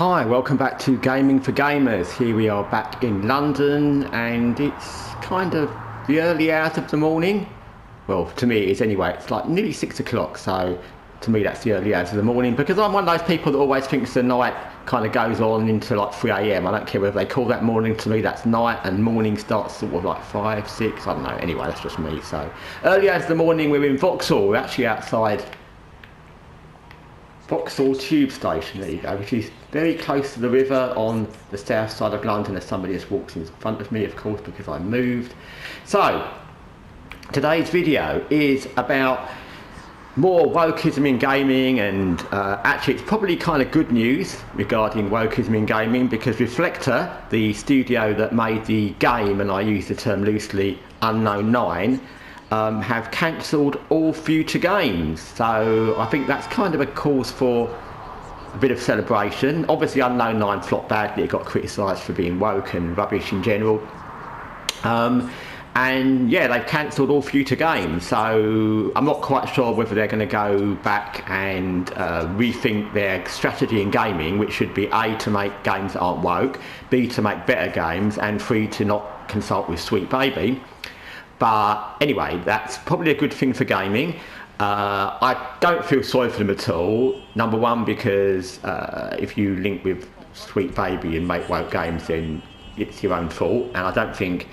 Hi, welcome back to Gaming for Gamers. Here we are back in London and it's kind of the early hours of the morning. Well, to me it is anyway. It's like nearly 6 o'clock, so to me that's the early hours of the morning because I'm one of those people that always thinks the night kind of goes on into like 3 a.m. I don't care whether they call that morning, to me that's night, and morning starts sort of like 5, 6, I don't know. Anyway, that's just me. So early hours of the morning, we're in Vauxhall. We're actually outside Vauxhall Tube Station, there you go, which is very close to the river on the south side of London. As somebody just walks in front of me, of course, because I moved. So today's video is about more wokeism in gaming, and actually it's probably kind of good news regarding wokeism in gaming, because Reflector, the studio that made the game, and I use the term loosely, Unknown 9, have cancelled all future games. So I think that's kind of a cause for a bit of celebration. Obviously Unknown 9 flopped badly, it got criticised for being woke and rubbish in general. And yeah, they've cancelled all future games, so I'm not quite sure whether they're going to go back and rethink their strategy in gaming, which should be A, to make games that aren't woke, B, to make better games, and 3, to not consult with Sweet Baby. But anyway, that's probably a good thing for gaming. I don't feel sorry for them at all. Number one, because if you link with Sweet Baby and make woke games, then it's your own fault. And I don't think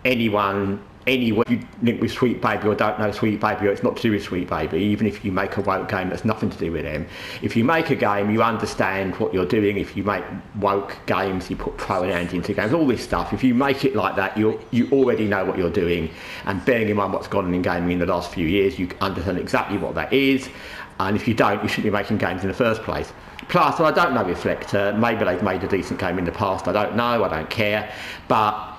anyone you link with Sweet Baby or don't know Sweet Baby, or it's not to do with Sweet Baby, even if you make a woke game that's nothing to do with them. If you make a game, you understand what you're doing. If you make woke games, you put pronouns into games, all this stuff. If you make it like that, you already know what you're doing. And bearing in mind what's gone on in gaming in the last few years, you understand exactly what that is. And if you don't, you shouldn't be making games in the first place. Plus, I don't know Reflector, maybe they've made a decent game in the past, I don't know, I don't care. But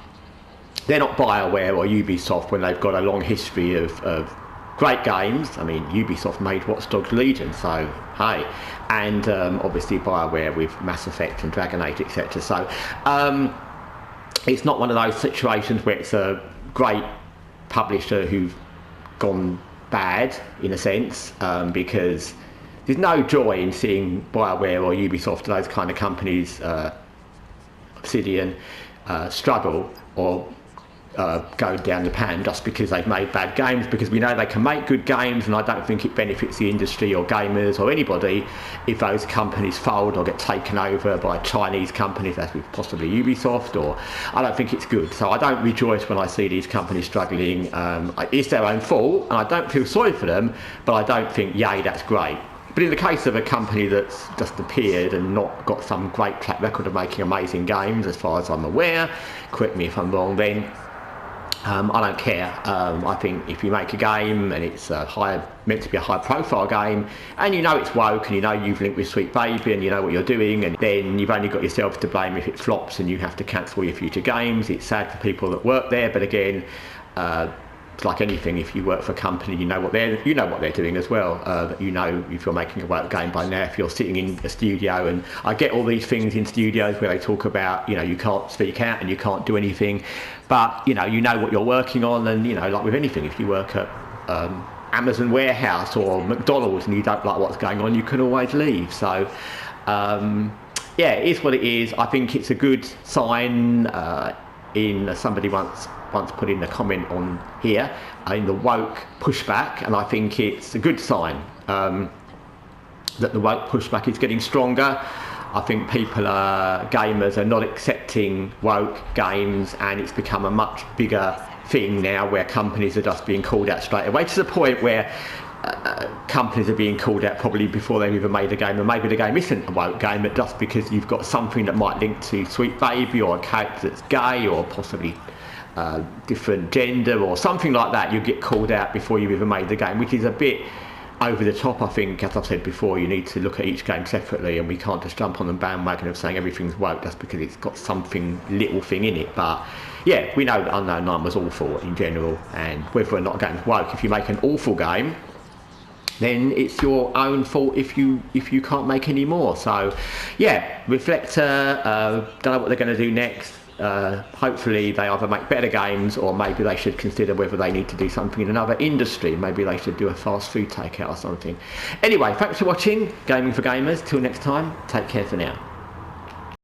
they're not BioWare or Ubisoft when they've got a long history of great games. I mean, Ubisoft made Watch Dogs Legion, so hey. And obviously BioWare with Mass Effect and Dragon Age, etc. So it's not one of those situations where it's a great publisher who've gone bad, in a sense, because there's no joy in seeing BioWare or Ubisoft, those kind of companies, Obsidian, struggle or go down the pan just because they've made bad games, because we know they can make good games, and I don't think it benefits the industry or gamers or anybody if those companies fold or get taken over by Chinese companies, as with possibly Ubisoft, or I don't think it's good. So I don't rejoice when I see these companies struggling. It's their own fault and I don't feel sorry for them, but I don't think, yay, that's great. But in the case of a company that's just appeared and not got some great track record of making amazing games, as far as I'm aware, correct me if I'm wrong, then I don't care. I think if you make a game and it's meant to be a high profile game, and you know it's woke, and you know you've linked with Sweet Baby and you know what you're doing, and then you've only got yourself to blame if it flops and you have to cancel your future games. It's sad for people that work there, but again, it's like anything. If you work for a company, you know what they're doing as well. You know if you're making a woke game by now, if you're sitting in a studio, and I get all these things in studios where they talk about, you can't speak out and you can't do anything, but you know what you're working on, and like with anything, if you work at Amazon warehouse or McDonald's and you don't like what's going on, you can always leave. So yeah, it is what it is. I think it's a good sign. Somebody once put in a comment on here in the woke pushback, and I think it's a good sign that the woke pushback is getting stronger. I think gamers are not accepting woke games, and it's become a much bigger thing now where companies are just being called out straight away, to the point where companies are being called out probably before they've even made a game, and maybe the game isn't a woke game, but just because you've got something that might link to Sweet Baby or a character that's gay or possibly different gender or something like that, you get called out before you've even made the game, which is a bit over the top. I think, as I've said before, you need to look at each game separately, and we can't just jump on the bandwagon of saying everything's woke just because it's got little thing in it. But yeah, we know that Unknown 9 was awful in general, and whether or not a game's woke, if you make an awful game, then it's your own fault if you can't make any more. So yeah, Reflector, don't know what they're going to do next. Hopefully they either make better games, or maybe they should consider whether they need to do something in another industry. Maybe they should do a fast food takeout or something. Anyway, thanks for watching Gaming for Gamers. Till next time, take care for now.